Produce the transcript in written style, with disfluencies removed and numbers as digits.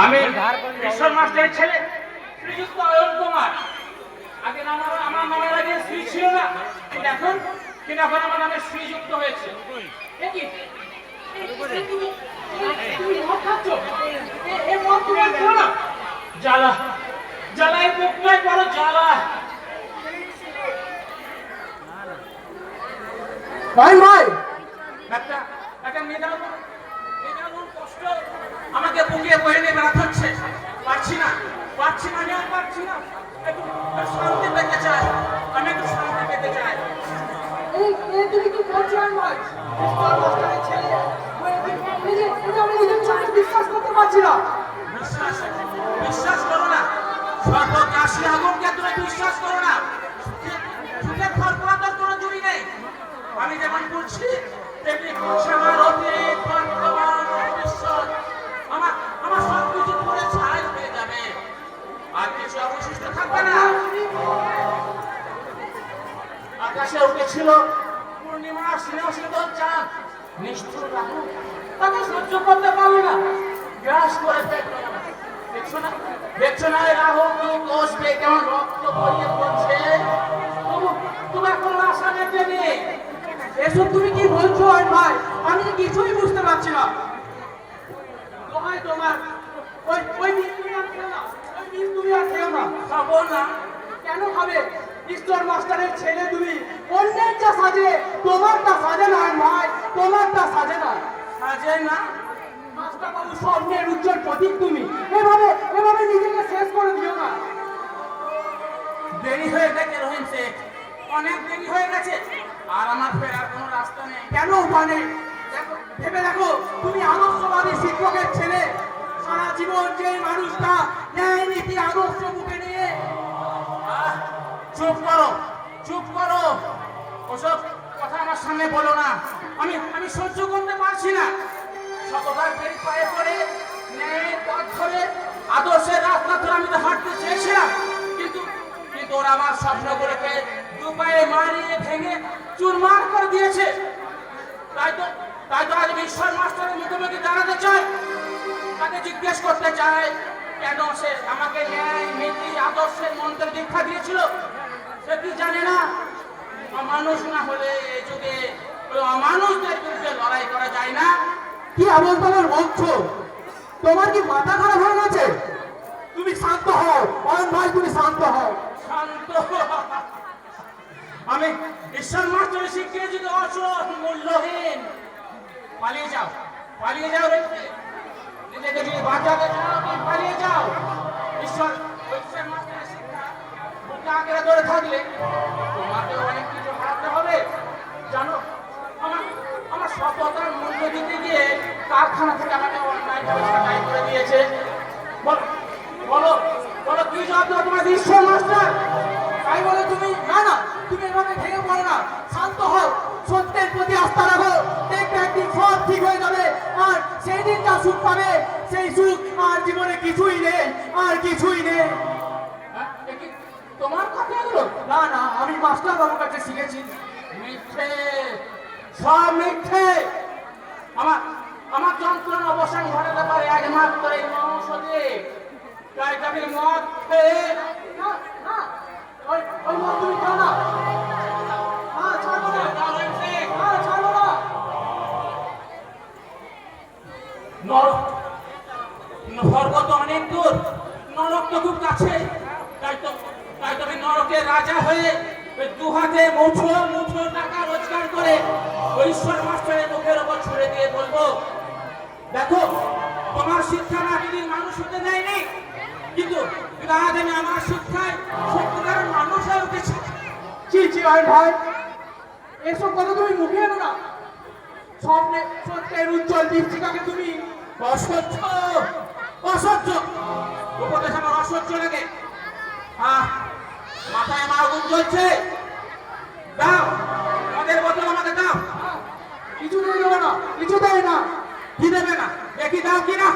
আমি ঈশ্বর মাস্টারের ছেলে শ্রীযুক্ত অয়ন কুমার। আগে আমার নামের আগে শ্রী ছিল না, কিন্তু এখন আমার নামে শ্রীযুক্ত হয়েছে। জ্বালা জ্বালায় বুকটাই বড় জ্বালা। একটা নিদারুণ কষ্ট আমাকে বুকে বয়ে নিয়ে বেড়াতে হচ্ছে। পারছি না আমি আর পারছি না। একটু শান্তি পেতে চাই, আমি একটু শান্তি পেতে চাই। তুমি কি বলছো ভাই? আমি নিজের চোখে বিশ্বাস করতে পারছি না। বিশ্বাস করো না, সর্বগ্রাসী আগুনকে তুমি বিশ্বাস করো না। সুখের খরপরাতর কোনো জুড়ি নেই। আমি যেমন বলছি তেমনি বলছে আমার অতীত, বর্তমান, ভবিষ্যৎ। আমার সবকিছু পরে ছাই হয়ে যাবে, আর কিছু অবশিষ্ট থাকবে না। আকাশে উঠেছিল পূর্ণিমা শীতল চাঁদ, নিষ্ঠুর রাহু তাকে সহ্য করতে পারলো না, গ্রাস করে ফেললো। দেখছো না রাহু কোষ পেয়ে কেমন রক্ত বইয়ে পড়ছে। তোমার কোনো আশা নেই। এসব তুমি কি বলছো ভাই? আমি কিছুই বুঝতে পারছি না। তোমার ওই তুমি আর খেও না। খাবো না। কেন খাবে? ঈশ্বর মাস্টারের ছেলে তুমি। অন্যের যা সাজে তোমারটা সাজে না ভাই, তোমারটা সাজে না। সাজে না? মাস্টার বাবু স্বপ্নের উজ্জ্বল প্রতীক তুমি। এভাবে নিজেকে শেষ করে দিও না। দেরি হয়ে গেছে রহিম শেখ, অনেক দেরি হয়ে গেছে, আর আমার ফেরার কোনো রাস্তা নেই। কেন উপায় নেই? ভেবে দেখো, তুমি আদর্শবাদী শিক্ষকের ছেলে। সারা জীবন যে মানুষটা ন্যায় নীতি আদর্শ মুখে নিয়ে। চুপ করো, ওসব কথা আমার সামনে বলো না। আমি সহ্য করতে পারছি না। শতবার ফেরি পায়ে পড়ে ন্যায়ের পথ ধরে আদর্শের রাস্তা ধরে আমি তো হাঁটতে চেয়েছিলাম, কিন্তু ওরা আমার স্বপ্নগুলোকে দু পায়ে মারিয়ে ভেঙে চুরমার করে দিয়েছে। তাই তো আজ ঈশ্বর মাস্টারের মুখোমুখি দাঁড়াতে চাই, তাকে জিজ্ঞেস করতে চাই কেন সে আমাকে ন্যায় নীতি আদর্শের মন্ত্রে দীক্ষা দিয়েছিল। সে কি জানে না মানুষ না হলে এই যুগে অমানুষদের বিরুদ্ধে লড়াই করা যায় না? কি আবল তাবল বলছো? তোমার কি মাথা খারাপ হয়ে গেছে? তুমি শান্ত হও অয়ন ভাই, তুমি শান্ত হও। শান্ত? আমি ঈশ্বর মাস্টারের শিখিয়ে যদি অসৎ মূল্যহীন, পালিয়ে যাও নিজেকে যদি বাঁচাতে চাও পালিয়ে যাও। ঈশ্বর মাস্টারের শিক্ষা বুকে আঁকড়ে ধরে থাকলে তোমাকে অনেক কিছু হারাতে হবে। জানো, আমার সততার মূল্য দিতে গিয়ে কারখানা থেকে আমাকে অন্যায়ভাবে ছাঁটাই করে দিয়েছে। বলো কি জবাব দেবো তোমার ঈশ্বর মাস্টার? তাই বলে তুমি না, তুমি এভাবে ভেঙে পড়ো না। শান্ত হও, সত্যের প্রতি আস্থা রাখো। দেখবে একদিন সব ঠিক হয়ে যাবে, আর সেই দিনটা সুখ পাবে। সেই সুখ আর জীবনে কিছুই নেই, আর কিছুই নেই। তোমার কথা এগুলো? না, আমি মাস্টার বাবুর কাছে শিখেছি। মিথ্যে, সব মিথ্যে। আমার যন্ত্রণা অবসান ঘটাতে পারে একমাত্র এই ঔষধে। তাই আমি মদ খেয়ে ওই মদ তুমি খাও না। নরক তো অনেক দূর, নরক তো খুব কাছে। তাই তো আমি নরকের রাজা হয়ে দু হাতে মুঠো টাকা রোজগার করে ঈশ্বর মাস্টারের মুখের ওপর ছুড়ে দিয়ে বলবো, দেখো তোমার শিক্ষা না যদি মানুষ হতে দেয়নি, কিন্তু আজ আমি আমার শিক্ষায় সত্যিকার মানুষ হয়ে উঠেছি। ছি ভাই, এসব কথা তুমি মুখে এনো না। সত্যের উজ্জ্বল দীপ্তিকাকে তুমি অসহ্য উপদেশ আমার অসহ্য লাগে। মাথায় আমার আগুন জ্বলছে। দাও মদের বোতল আমাকে দাও। কিছু দেবে না, কিছু দেয় না। কি দেবে না? দেখি দাও কিনা।